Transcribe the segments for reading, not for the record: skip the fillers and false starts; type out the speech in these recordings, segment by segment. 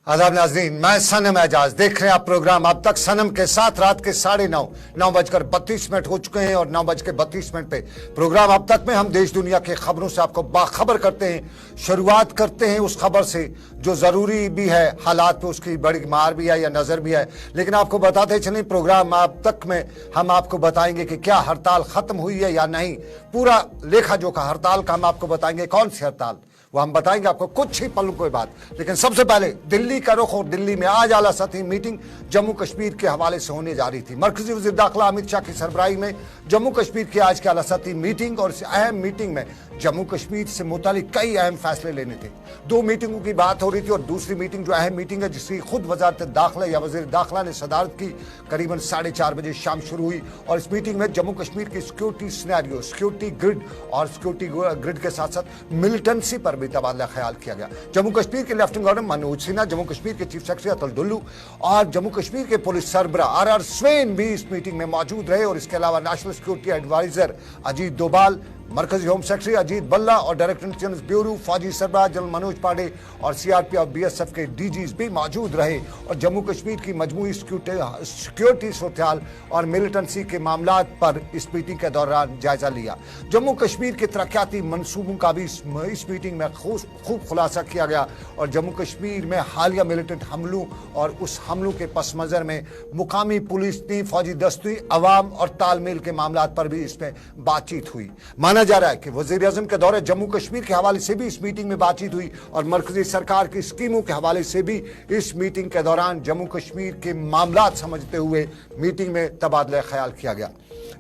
आदाब नाज़रीन, मैं सनम एजाज। देख रहे हैं आप प्रोग्राम अब तक सनम के साथ। रात के 9:32 हो चुके हैं और 9:32 पे प्रोग्राम अब तक में हम देश दुनिया के खबरों से आपको बाखबर करते हैं। शुरुआत करते हैं उस खबर से जो जरूरी भी है, हालात पे उसकी बड़ी मार भी है या नजर भी है, लेकिन आपको बताते चलें प्रोग्राम अब तक में हम आपको बताएंगे कि क्या हड़ताल खत्म हुई है या नहीं। पूरा लेखा जोखा हड़ताल का हम आपको बताएंगे। कौन सी हड़ताल वो हम बताएंगे आपको कुछ ही पलों के बाद। लेकिन सबसे पहले दिल्ली का रुख, और दिल्ली में आज आला सतही मीटिंग जम्मू कश्मीर के हवाले से होने जा रही थी। मरकजी वज़ीर दाखिला अमित शाह की सरबराही में जम्मू कश्मीर की आज की आला सतही मीटिंग, और इस अहम मीटिंग में जम्मू कश्मीर से मुतालिक कई अहम फैसले लेने थे। दो मीटिंगों की बात हो रही थी और दूसरी मीटिंग जो अहम मीटिंग है जिसकी खुद वजारत दाखिला या वज़ीर दाखिला ने सदारत की, करीबन 4:30 बजे शाम शुरू हुई। और इस मीटिंग में जम्मू कश्मीर की सिक्योरिटी सिनेरियो, सिक्योरिटी ग्रिड और सिक्योरिटी ग्रिड के साथ साथ मिलिटेंसी पर भी तबादला ख्याल किया गया। जम्मू कश्मीर के लेफ्टिनेंट गवर्नर मनोज सिन्हा, जम्मू कश्मीर के चीफ सेक्रेटरी अतुल दुल्लू और जम्मू कश्मीर के पुलिस सरबराह आर स्वेन भी इस मीटिंग में मौजूद रहे। और इसके अलावा national security adviser Ajit Doval, मरकजी होम सेक्रेटरी अजीत भल्ला और डायरेक्टर इंटेलिजेंस ब्यूरो फौजी सरबराह जनरल मनोज पांडे और सीआरपीएफ और बीएसएफ के डीजीज भी मौजूद रहे। और जम्मू कश्मीर की मजमूई सिक्योरिटी सूरत और मिलिटेंसी के मामला पर इस मीटिंग के दौरान जायजा लिया। जम्मू कश्मीर के तरक्याती मनसूबों का भी इस मीटिंग में खूब खुलासा किया गया। और जम्मू कश्मीर में हालिया मिलिटेंट हमलों और उस हमलों के पस मंजर में मुकामी पुलिस ने, फौजी दस्ती, अवाम और तालमेल के मामला पर भी इसमें बातचीत हुई। माना जा रहा है कि वजीर आजम के दौरे जम्मू कश्मीर के हवाले से भी इस मीटिंग में बातचीत हुई और मरकजी सरकार की स्कीमों के हवाले से भी इस मीटिंग के दौरान जम्मू कश्मीर के मामला समझते हुए मीटिंग में तबादला ख्याल किया गया।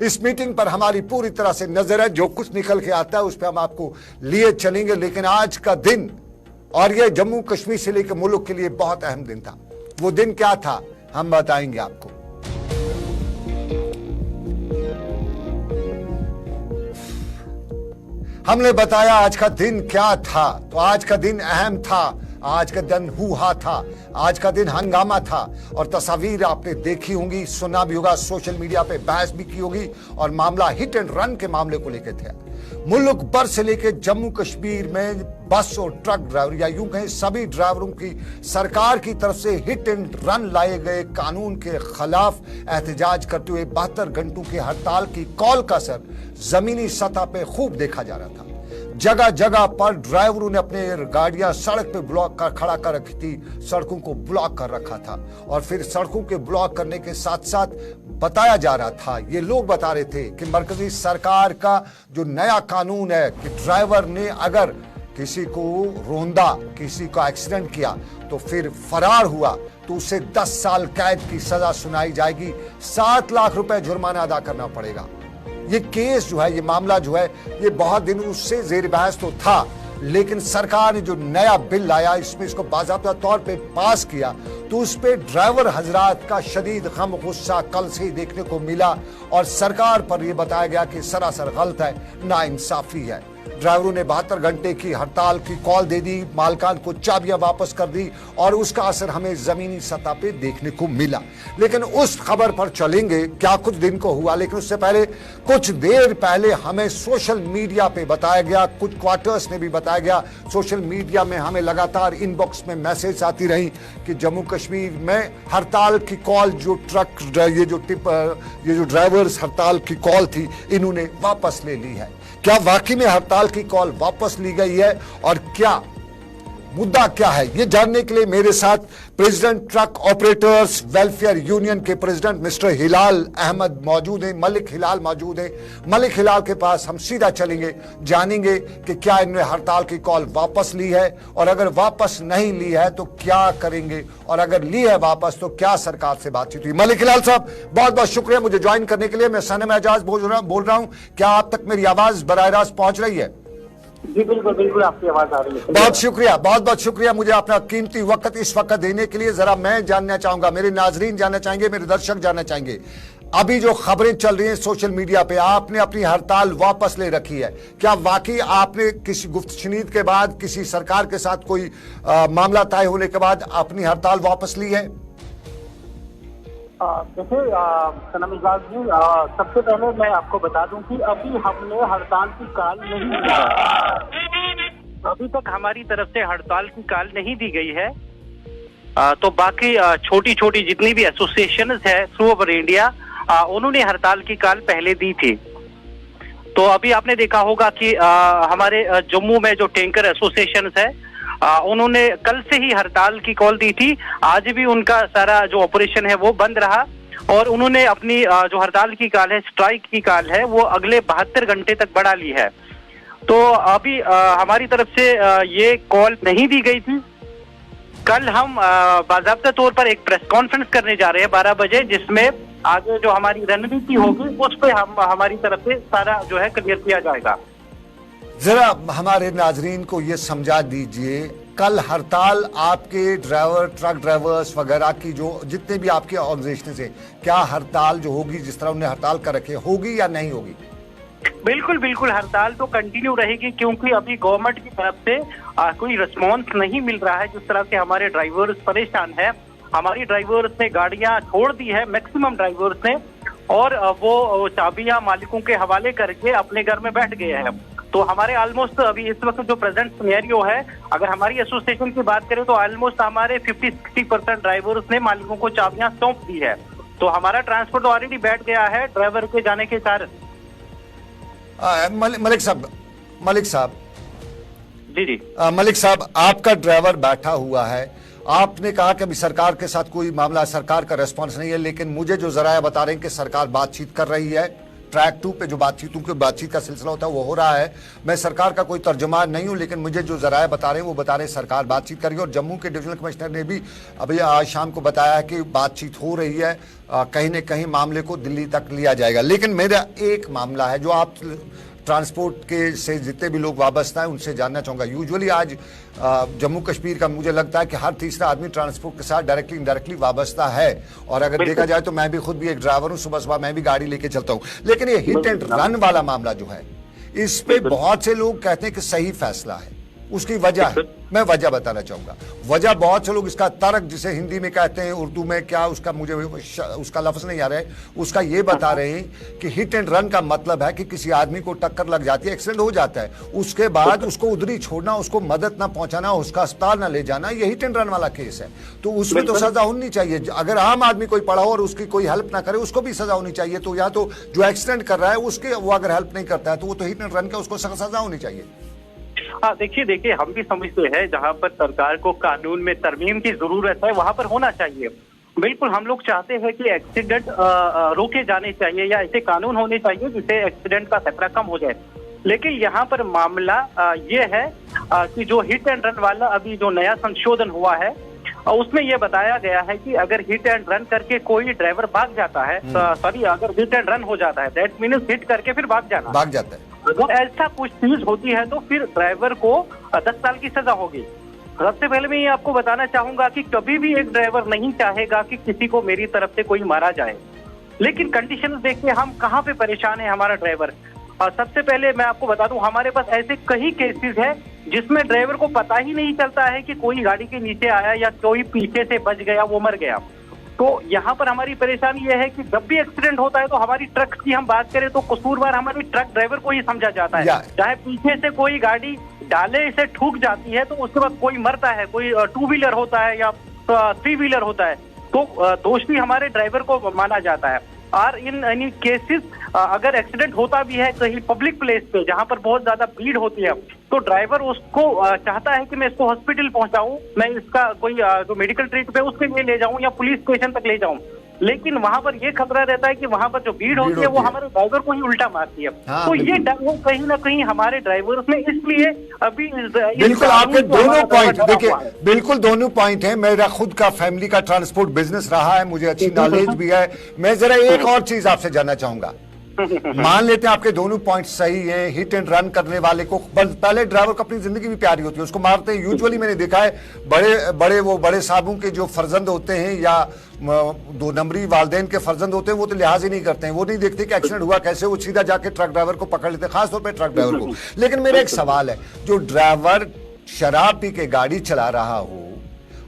इस मीटिंग पर हमारी पूरी तरह से नजर है। जो कुछ निकल के आता है उस पर हम आपको लिए चलेंगे। लेकिन आज का दिन, और यह जम्मू कश्मीर से लेकर मुल्क के लिए बहुत अहम दिन था। वो दिन क्या था हम बताएंगे आपको। हमने बताया आज का दिन क्या था, तो आज का दिन अहम था, आज का दिन हुआ था, आज का दिन हंगामा था। और तस्वीर आपने देखी होंगी, सुना भी होगा, सोशल मीडिया पे बहस भी की होगी। और मामला हिट एंड रन के मामले को लेकर थे। मुल्क भर से लेकर जम्मू कश्मीर में बस और ट्रक ड्राइवर या यूं कहें सभी ड्राइवरों की सरकार की तरफ से हिट एंड रन लाए गए कानून के खिलाफ एहतजाज करते हुए 72 घंटों की हड़ताल की कॉल का असर जमीनी सतह पे खूब देखा जा रहा था। जगह जगह पर ड्राइवरों ने अपने गाड़ियां सड़क पे ब्लॉक कर खड़ा कर रखी थी, सड़कों को ब्लॉक कर रखा था। और फिर सड़कों के ब्लॉक करने के साथ साथ बताया जा रहा था, ये लोग बता रहे थे कि मरकजी सरकार का जो नया कानून है कि ड्राइवर ने अगर किसी को रोंदा, किसी का एक्सीडेंट किया तो फिर फरार हुआ तो उसे 10 साल कैद की सजा सुनाई जाएगी, 7 लाख रुपए जुर्माना अदा करना पड़ेगा। ये केस जो है, ये मामला जो है, ये बहुत दिनों से जेर बहस तो था, लेकिन सरकार ने जो नया बिल लाया इसमें इसको बाज़ाब्ता तौर पे पास किया तो उस पे ड्राइवर हजरात का शदीद गम गुस्सा कल से ही देखने को मिला। और सरकार पर यह बताया गया कि सरासर गलत है, नाइंसाफी है। ड्राइवरों ने 72 घंटे की हड़ताल की कॉल दे दी, मालकान को चाबियां वापस कर दी और उसका असर हमें जमीनी सतह पे देखने को मिला। लेकिन उस खबर पर चलेंगे क्या कुछ दिन को हुआ। लेकिन उससे पहले कुछ देर पहले हमें सोशल मीडिया पे बताया गया, कुछ क्वार्टर्स ने भी बताया गया, सोशल मीडिया में हमें लगातार इनबॉक्स में मैसेज आती रही कि जम्मू कश्मीर में हड़ताल की कॉल, जो ट्रक ये जो ड्राइवर्स हड़ताल की कॉल थी, इन्होंने वापस ले ली है। क्या वाकई में हड़ताल की कॉल वापस ली गई है और क्या मुद्दा क्या है, ये जानने के लिए मेरे साथ president truck operators welfare union के प्रेसिडेंट मिस्टर हिलाल अहमद मौजूद हैं, मलिक हिलाल मौजूद हैं। मलिक हिलाल के पास हम सीधा चलेंगे, जानेंगे कि क्या इन्होंने हड़ताल की कॉल वापस ली है और अगर वापस नहीं ली है तो क्या करेंगे, और अगर ली है वापस तो क्या सरकार से बातचीत हुई। मलिक हिलाल साहब, बहुत बहुत शुक्रिया मुझे ज्वाइन करने के लिए। मैं सनम एजाज बोल रहा हूं, क्या आप तक मेरी आवाज बराह रास्त पहुंच रही है? जी बिल्कुल बिल्कुल, आपकी आवाज आ रही है। बहुत शुक्रिया मुझे अपना कीमती वक्त इस वक्त देने के लिए। जरा मैं जानना चाहूंगा, मेरे नाजरीन जानना चाहेंगे, मेरे दर्शक जानना चाहेंगे, अभी जो खबरें चल रही हैं सोशल मीडिया पे, आपने अपनी हड़ताल वापस ले रखी है, क्या वाकई आपने किसी गुफ्तशनीद के बाद किसी सरकार के साथ कोई मामला तय होने के बाद अपनी हड़ताल वापस ली है? देखिए सनम एजाज जी, सबसे पहले मैं आपको बता दूं कि अभी हमने हड़ताल की कॉल नहीं दी है। अभी तक हमारी तरफ से हड़ताल की कॉल नहीं दी गई है। तो बाकी छोटी छोटी जितनी भी एसोसिएशन है थ्रू ओवर इंडिया, उन्होंने हड़ताल की कॉल पहले दी थी। तो अभी आपने देखा होगा कि हमारे जम्मू में जो टैंकर एसोसिएशन है, उन्होंने कल से ही हड़ताल की कॉल दी थी। आज भी उनका सारा जो ऑपरेशन है वो बंद रहा और उन्होंने अपनी जो हड़ताल की कॉल है, स्ट्राइक की कॉल है, वो अगले 72 घंटे तक बढ़ा ली है। तो अभी हमारी तरफ से ये कॉल नहीं दी गई थी। कल हम बाकायदा तौर पर एक प्रेस कॉन्फ्रेंस करने जा रहे हैं 12 बजे, जिसमें आगे जो हमारी रणनीति होगी उस पे हमारी तरफ से सारा जो है क्लियर किया जाएगा। जरा हमारे नाजरीन को ये समझा दीजिए, कल हड़ताल आपके ड्राइवर, ट्रक ड्राइवर्स वगैरह की जो जितने भी आपके ऑर्गेनाइजेशन से, क्या हड़ताल जो होगी जिस तरह उन्हें हड़ताल कर रखे, होगी या नहीं होगी? बिल्कुल बिल्कुल, हड़ताल तो कंटिन्यू रहेगी, क्योंकि अभी गवर्नमेंट की तरफ से कोई रिस्पॉन्स नहीं मिल रहा है। जिस तरह से हमारे ड्राइवर्स परेशान है, हमारी ड्राइवर्स ने गाड़ियां छोड़ दी है, मैक्सिमम ड्राइवर्स ने, और वो चाबियां मालिकों के हवाले करके अपने घर में बैठ गए हैं। तो हमारे ऑलमोस्ट अभी इस वक्त जो प्रेजेंट सिनेरियो है, अगर हमारी एसोसिएशन की बात करें तो ऑलमोस्ट हमारे 50-60% ड्राइवर्स ने मालिकों को चाबियां सौंप दी है। तो हमारा ट्रांसपोर्ट ऑलरेडी बैठ गया है ड्राइवर के जाने के कारण। मलिक साहब जी मलिक साहब, आपका ड्राइवर बैठा हुआ है, आपने कहा कि अभी सरकार के साथ कोई मामला, सरकार का रेस्पॉन्स नहीं है, लेकिन मुझे जो जराया बता रहे हैं कि सरकार बातचीत कर रही है। ट्रैक 2 पे जो बातचीत का सिलसिला होता है वो हो रहा है। मैं सरकार का कोई तर्जुमान नहीं हूं, लेकिन मुझे जो जराया बता रहे हैं वो बता रहे हैं सरकार बातचीत कर रही है। और जम्मू के डिविजनल कमिश्नर ने भी अभी आज शाम को बताया है कि बातचीत हो रही है, कहीं न कहीं मामले को दिल्ली तक लिया जाएगा। लेकिन मेरा एक मामला है जो आप ट्रांसपोर्ट के से जितने भी लोग वाबस्ता है उनसे जानना चाहूंगा। यूजुअली आज जम्मू कश्मीर का मुझे लगता है कि हर तीसरा आदमी ट्रांसपोर्ट के साथ डायरेक्टली इनडायरेक्टली वाबस्ता है। और अगर देखा जाए तो मैं भी खुद भी एक ड्राइवर हूं, सुबह सुबह मैं भी गाड़ी लेके चलता हूं। लेकिन ये हिट एंड रन वाला मामला जो है, इस पे बहुत से लोग कहते हैं कि सही फैसला है। उसकी वजह है, मैं वजह बताना चाहूंगा। वजह बहुत से लोग इसका तर्क, जिसे हिंदी में कहते हैं, उर्दू में क्या उसका मुझे उसका लफ्ज नहीं आ रहा है, उसका ये बता रहे हैं कि हिट एंड रन का मतलब है कि किसी आदमी को टक्कर लग जाती है, एक्सीडेंट हो जाता है, उसके बाद उसको उधर ही छोड़ना, उसको मदद ना पहुंचाना, उसका अस्पताल ना ले जाना, ये हिट एंड रन वाला केस है। तो उसमें तो सजा होनी चाहिए। अगर आम आदमी कोई पड़ा हो और उसकी कोई हेल्प ना करे, उसको भी सजा होनी चाहिए। तो या तो जो एक्सीडेंट कर रहा है उसके, वो अगर हेल्प नहीं करता है तो वो तो हिट एंड रन का, उसको सजा होनी चाहिए। हाँ, देखिए हम भी समझते हैं जहाँ पर सरकार को कानून में तरमीम की जरूरत है वहां पर होना चाहिए। बिल्कुल हम लोग चाहते हैं कि एक्सीडेंट रोके जाने चाहिए या ऐसे कानून होने चाहिए जिससे एक्सीडेंट का खतरा कम हो जाए। लेकिन यहाँ पर मामला ये है कि जो हिट एंड रन वाला अभी जो नया संशोधन हुआ है, उसमें यह बताया गया है कि अगर हिट एंड रन करके कोई ड्राइवर भाग जाता है, सॉरी अगर हिट एंड रन हो जाता है, दैट मीन्स हिट करके फिर भाग जाता है। अगर ऐसा कुछ चीज होती है तो फिर ड्राइवर को 10 साल की सजा होगी। सबसे पहले मैं ये आपको बताना चाहूंगा कि कभी भी एक ड्राइवर नहीं चाहेगा कि किसी को मेरी तरफ से कोई मारा जाए, लेकिन कंडीशन देख के हम कहाँ पे परेशान है हमारा ड्राइवर। सबसे पहले मैं आपको बता दूं, हमारे पास ऐसे कई केसेस है जिसमें ड्राइवर को पता ही नहीं चलता है कि कोई गाड़ी के नीचे आया या कोई पीछे से बच गया, वो मर गया। तो यहाँ पर हमारी परेशानी यह है कि जब भी एक्सीडेंट होता है तो हमारी ट्रक की हम बात करें तो कसूरवार हमारी ट्रक ड्राइवर को ही समझा जाता है। चाहे पीछे से कोई गाड़ी डाले से ठुक जाती है तो उसके बाद कोई मरता है, कोई 2 व्हीलर होता है या 3 व्हीलर होता है, तो दोष भी हमारे ड्राइवर को माना जाता है। और इन एनी केसेस अगर एक्सीडेंट होता भी है कहीं पब्लिक प्लेस पे जहां पर बहुत ज्यादा भीड़ होती है, तो ड्राइवर उसको चाहता है कि मैं इसको हॉस्पिटल पहुंचाऊं, मैं इसका कोई जो मेडिकल ट्रीट पे उसके लिए ले जाऊं या पुलिस स्टेशन तक ले जाऊं। लेकिन वहां पर ये खतरा रहता है कि वहां पर जो भीड़ होती है वो हमारे ड्राइवर को ही उल्टा मारती है। तो ये डर वो कहीं ना कहीं हमारे ड्राइवर्स ने इसलिए अभी बिल्कुल आपके दोनों पॉइंट देखिए, बिल्कुल दोनों पॉइंट है। मेरा खुद का फैमिली का ट्रांसपोर्ट बिजनेस रहा है, मुझे अच्छी नॉलेज भी है। मैं जरा एक और चीज आपसे जानना चाहूंगा। मान लेते हैं आपके दोनों पॉइंट सही हैं, हिट एंड रन करने वाले को पहले ड्राइवर को अपनी जिंदगी भी प्यारी होती है, उसको मारते हैं। यूजुअली मैंने देखा है बड़े साहबों के जो फर्जंद होते हैं या 2 नंबरी वालदेन के फर्जंद होते हैं, वो तो लिहाज ही नहीं करते हैं, वो नहीं देखते कि एक्सीडेंट हुआ कैसे, वो सीधा जाके ट्रक ड्राइवर को पकड़ लेते हैं, खासतौर पर ट्रक ड्राइवर को। लेकिन मेरा एक सवाल है, जो ड्राइवर शराब पी के गाड़ी चला रहा हो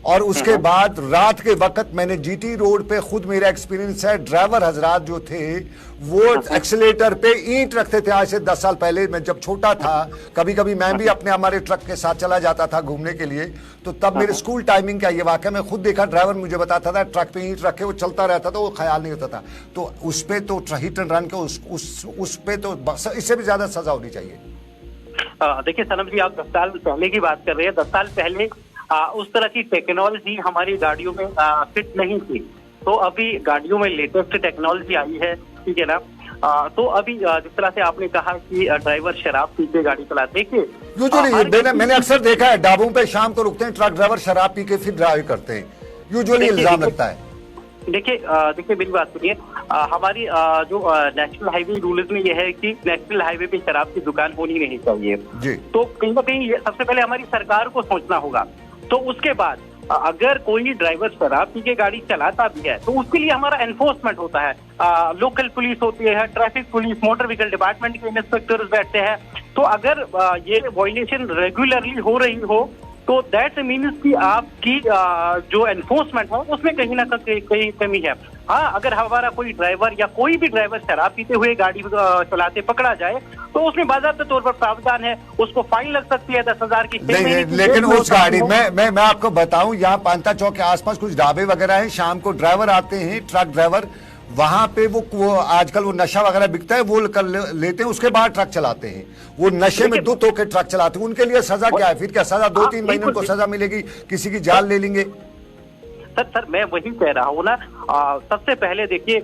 और उसके बाद रात के वक्त मैंने जीटी रोड पे खुद मेरा एक्सपीरियंस है, ड्राइवर हजरात जो थे वो एक्सीलेटर पे ईंट रखते थे। आज से 10 साल पहले मैं जब छोटा था, कभी कभी मैं भी अपने हमारे ट्रक के साथ चला जाता था घूमने के लिए, तो तब मेरे स्कूल टाइमिंग का ये वाकया मैं खुद देखा, ड्राइवर मुझे बताता था ट्रक पे ईंट रखे वो चलता रहता था, वो ख्याल नहीं होता था। तो उस पे तो हिट एंड रन के उस पे तो इससे भी ज्यादा सजा होनी चाहिए। देखिए सनम जी, आप 10 साल पहले की बात कर रहे हैं। 10 साल पहले उस तरह की टेक्नोलॉजी हमारी गाड़ियों में फिट नहीं थी। तो अभी गाड़ियों में लेटेस्ट टेक्नोलॉजी आई है, ठीक है ना। तो अभी जिस तरह से आपने कहा कि ड्राइवर शराब पी के गाड़ी चलाते, देखिए यूजुअली मैंने अक्सर देखा है ढाबों पे शाम को रुकते हैं ट्रक ड्राइवर शराब पी के फिर ड्राइव करते हैं, यूजुअली इल्जाम लगता है। देखिए मेरी बात सुनिए, हमारी जो नेशनल हाईवे रूल्स में यह है कि नेशनल हाईवे पे शराब की दुकान होनी नहीं चाहिए जी। तो कहीं ना कहीं सबसे पहले हमारी सरकार को सोचना होगा। तो उसके बाद अगर कोई ड्राइवर शराब पी के गाड़ी चलाता भी है तो उसके लिए हमारा एनफोर्समेंट होता है, लोकल पुलिस होती है, traffic police, motor vehicle department के इंस्पेक्टर्स बैठते हैं। तो अगर ये वायलेशन रेगुलरली हो रही हो तो दैट मीन्स कि आपकी जो एनफोर्समेंट है उसमें कहीं ना कहीं कमी है। हाँ, अगर हमारा कोई ड्राइवर या कोई भी ड्राइवर शराब पीते हुए गाड़ी चलाते पकड़ा जाए तो उसमें बाकायदा तौर पर प्रावधान है, उसको फाइन लग सकती है 10,000 की। नहीं, लेकिन उस गाड़ी मैं आपको बताऊं, यहाँ पांता चौक के आसपास कुछ ढाबे वगैरह हैं, शाम को ड्राइवर आते हैं, ट्रक ड्राइवर, वहां पे वो आजकल वो नशा वगैरह बिकता है, वो कर लेते हैं, उसके बाद ट्रक चलाते हैं, वो नशे में धुत होकर ट्रक चलाते हैं। उनके लिए सजा क्या है फिर? क्या सजा 2-3 महीने को सजा मिलेगी, किसी की जान ले लेंगे? सर मैं वही कह रहा हूँ ना। सबसे पहले देखिए,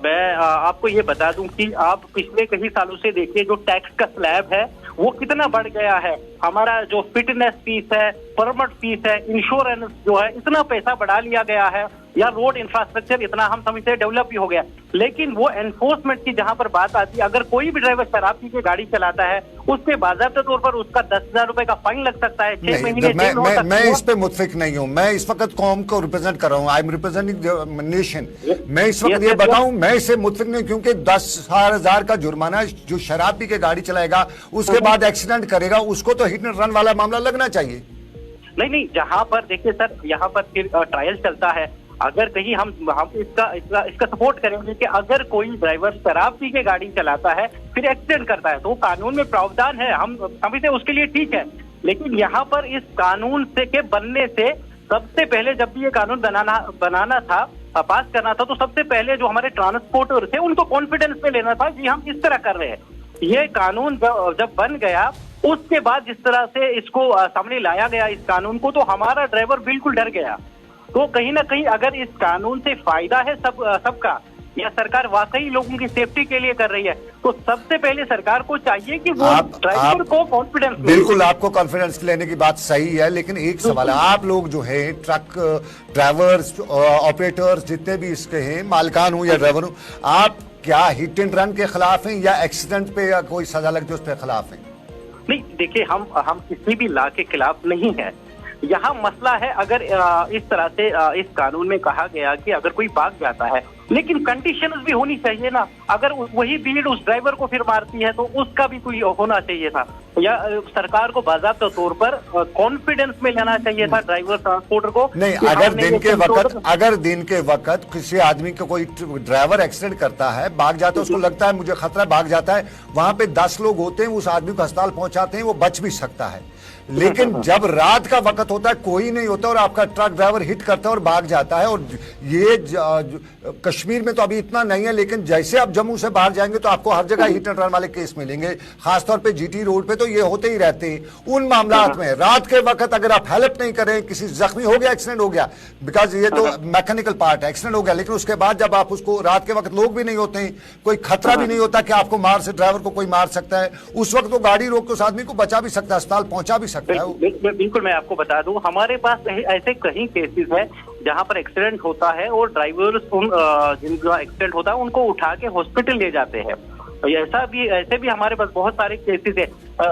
मैं आपको ये बता दूं कि आप पिछले कई सालों से देखिए जो टैक्स का स्लैब है वो कितना बढ़ गया है। हमारा जो फिटनेस फीस है, परमिट फीस है, इंश्योरेंस जो है, इतना पैसा बढ़ा लिया गया है, या रोड इंफ्रास्ट्रक्चर इतना हम समझते हैं डेवलप भी हो गया। लेकिन वो एनफोर्समेंट की जहां पर बात आती है, अगर कोई भी ड्राइवर शराब पी के गाड़ी चलाता है उससे बाकायदा तौर पर उसका 10,000 रुपए का फाइन लग सकता है, 6 महीने जेल हो सकती है। मैं इस पे मुतफिक नहीं हूँ। मैं इस वक्त कौम को रिप्रेजेंट कर रहा हूँ, आई एम रिप्रेजेंटिंग नेशन। मैं इस वक्त ये बताऊं, मैं इससे मुतफिक नहीं, क्योंकि 10,000 का जुर्माना जो शराब पी के गाड़ी चलाएगा उसके बाद एक्सीडेंट करेगा, उसको तो हिट एंड रन वाला मामला लगना चाहिए। नहीं, जहां पर देखिए सर, यहाँ पर फिर ट्रायल चलता है। अगर कहीं हम इसका सपोर्ट करेंगे कि अगर कोई ड्राइवर शराब पी के गाड़ी चलाता है फिर एक्सीडेंट करता है तो कानून में प्रावधान है, हम समझते उसके लिए ठीक है। लेकिन यहाँ पर इस कानून से के बनने से सबसे पहले, जब भी ये कानून बनाना था, पास करना था, तो सबसे पहले जो हमारे ट्रांसपोर्टर थे उनको कॉन्फिडेंस में लेना था कि हम इस तरह कर रहे हैं। ये कानून जब बन गया उसके बाद जिस तरह से इसको सामने लाया गया इस कानून को, तो हमारा ड्राइवर बिल्कुल डर गया। तो कहीं ना कहीं अगर इस कानून से फायदा है सबका, या सरकार वाकई लोगों की सेफ्टी के लिए कर रही है, तो सबसे पहले सरकार को चाहिए कि वो ड्राइवर को कॉन्फिडेंस। बिल्कुल, आपको कॉन्फिडेंस लेने की बात सही है, लेकिन एक सवाल है, आप लोग जो है ट्रक ड्राइवर्स, ऑपरेटर्स, जितने भी इसके हैं, मालकान हो या ड्राइवर हो, आप क्या हिट एंड रन के खिलाफ हैं या एक्सीडेंट पे या कोई सजा लगती है उस पे खिलाफ हैं? नहीं, देखिए हम किसी भी लॉ के खिलाफ नहीं है। यहाँ मसला है, अगर इस तरह से इस कानून में कहा गया कि अगर कोई भाग जाता है, लेकिन कंडीशंस भी होनी चाहिए ना। अगर वही भीड़ उस ड्राइवर को फिर मारती है तो उसका भी कोई होना चाहिए था, या सरकार को बाकायदा तौर पर कॉन्फिडेंस में लेना चाहिए था ड्राइवर ट्रांसपोर्टर को। नहीं, अगर दिन के वक्त किसी आदमी को कोई ड्राइवर एक्सीडेंट करता है, भाग जाता है, उसको लगता है मुझे खतरा है, भाग जाता है, वहां पे 10 लोग होते हैं, उस आदमी को अस्पताल पहुंचाते हैं, वो बच भी सकता है। लेकिन जब रात का वक्त होता है, कोई नहीं होता और आपका ट्रक ड्राइवर हिट करता है और भाग जाता है, और ये कश्मीर में तो अभी इतना नहीं है, लेकिन जैसे आप जम्मू से बाहर जाएंगे तो आपको हर जगह हिट एंड रन वाले केस मिलेंगे, खासतौर पे जीटी रोड पे तो ये होते ही रहते हैं। उन मामलात में रात के वक्त अगर आप हेल्प नहीं करें, किसी जख्मी हो गया, एक्सीडेंट हो गया, बिकॉज ये तो मैकेनिकल पार्ट है, एक्सीडेंट हो गया, लेकिन उसके बाद जब आप उसको, रात के वक्त लोग भी नहीं होते हैं, कोई खतरा भी नहीं होता कि आपको ड्राइवर को कोई मार सकता है, उस वक्त वो गाड़ी रोक के उस आदमी को बचा भी सकता है, अस्पताल पहुंचा भी सकता है। बिल्कुल, मैं आपको बता दूं, हमारे पास ऐसे कई केसेस हैं जहां पर एक्सीडेंट होता है और ड्राइवर्स जिनका एक्सीडेंट होता है उनको उठा के हॉस्पिटल ले जाते हैं। ऐसे भी हमारे पास बहुत सारे केसेस है।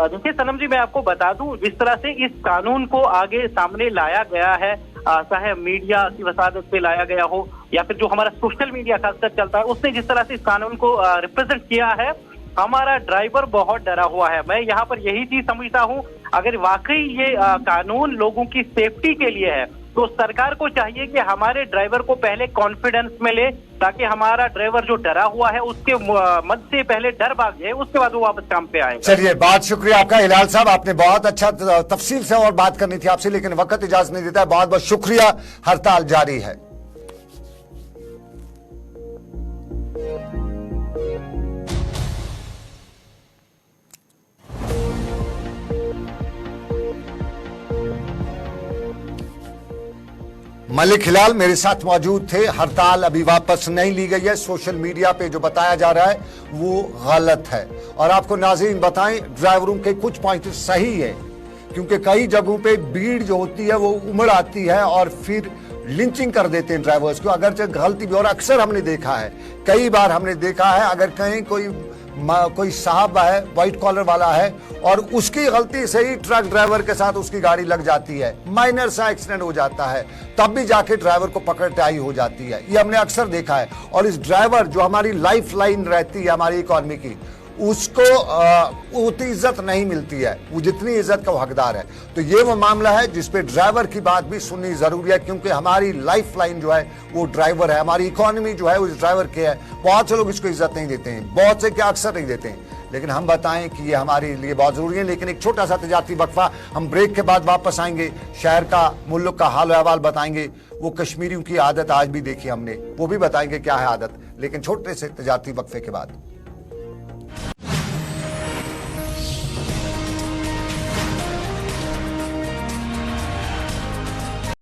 देखिए सनम जी, मैं आपको बता दूं, जिस तरह से इस कानून को आगे सामने लाया गया है, चाहे मीडिया की वसादत पे लाया गया हो या फिर जो हमारा सोशल मीडिया खासकर चलता है, उसने जिस तरह से इस कानून को रिप्रेजेंट किया है, हमारा ड्राइवर बहुत डरा हुआ है। मैं यहाँ पर यही चीज समझता हूँ, अगर वाकई ये कानून लोगों की सेफ्टी के लिए है तो सरकार को चाहिए कि हमारे ड्राइवर को पहले कॉन्फिडेंस में ले, ताकि हमारा ड्राइवर जो डरा हुआ है उसके मन से पहले डर भाग जाए, उसके बाद वो वापस काम पे आए। चलिए, बहुत शुक्रिया आपका हिलाल साहब, आपने बहुत अच्छा तफसील से और बात करनी थी आपसे, लेकिन वक्त इजाजत नहीं देता है। बहुत बहुत शुक्रिया। हड़ताल जारी है। मलिक हिलाल मेरे साथ मौजूद थे। हड़ताल अभी वापस नहीं ली गई है। सोशल मीडिया पे जो बताया जा रहा है वो गलत है। और आपको नाज़रीन बताएं, ड्राइवरों के कुछ पॉइंट सही है, क्योंकि कई जगहों पे भीड़ जो होती है वो उमड़ आती है और फिर लिंचिंग कर देते हैं ड्राइवर्स को, अगर गलती भी। और अक्सर हमने देखा है, कई बार हमने देखा है, अगर कहीं कोई साहब है, व्हाइट कॉलर वाला है, और उसकी गलती से ही ट्रक ड्राइवर के साथ उसकी गाड़ी लग जाती है, माइनर सा एक्सीडेंट हो जाता है, तब भी जाके ड्राइवर को पकड़ताई हो जाती है। ये हमने अक्सर देखा है। और इस ड्राइवर जो हमारी लाइफ लाइन रहती है हमारी इकॉनमी की, उसको उतनी इज्जत नहीं मिलती है वो जितनी इज्जत का वो हकदार है। तो ये वो मामला है जिस पे ड्राइवर की बात भी सुननी जरूरी है, क्योंकि हमारी लाइफ लाइन जो है वो ड्राइवर है, हमारी इकोनॉमी जो है उस ड्राइवर की है। बहुत से लोग इसको इज्जत नहीं देते हैं, बहुत से क्या अक्सर नहीं देते हैं, लेकिन हम बताएं कि ये हमारे लिए बहुत जरूरी है। लेकिन एक छोटा सा तजारती वक्फा, हम ब्रेक के बाद वापस आएंगे, शहर का मुल्क का हाल अहवाल बताएंगे। वो कश्मीरियों की आदत आज भी देखी हमने, वो भी बताएंगे क्या है आदत, लेकिन छोटे से तजारती वक्फे के बाद।